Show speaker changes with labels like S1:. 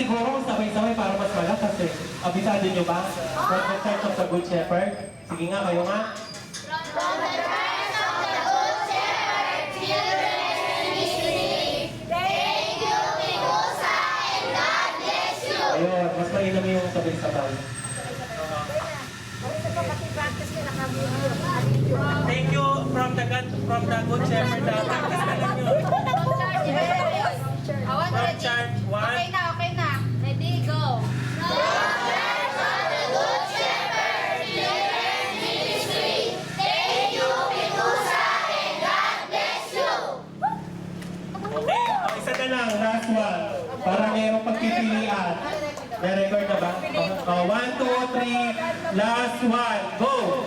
S1: siguro sabay-sabay para mas malakas eh. Abisado nyo ba? From the Church of the Good Shepherd? Sige nga, kayo nga.
S2: From the Church of the Good Shepherd Children's Ministry. Thank you, Pikusa, and God bless you.
S1: Ayun, mas mainam yung sabay-sabay.
S3: Thank you from the Good Shepherd. Practice na lang yun. From church, one.
S2: Okay na. Ready, go. From the Church of the Good Shepherd Children's Ministry. Thank you, Pikusa, and God bless you.
S3: Okay,
S1: Isa na lang, last one. Para mayroong pagpipilian. May record na ba? 1, 2, 3, last one. Go!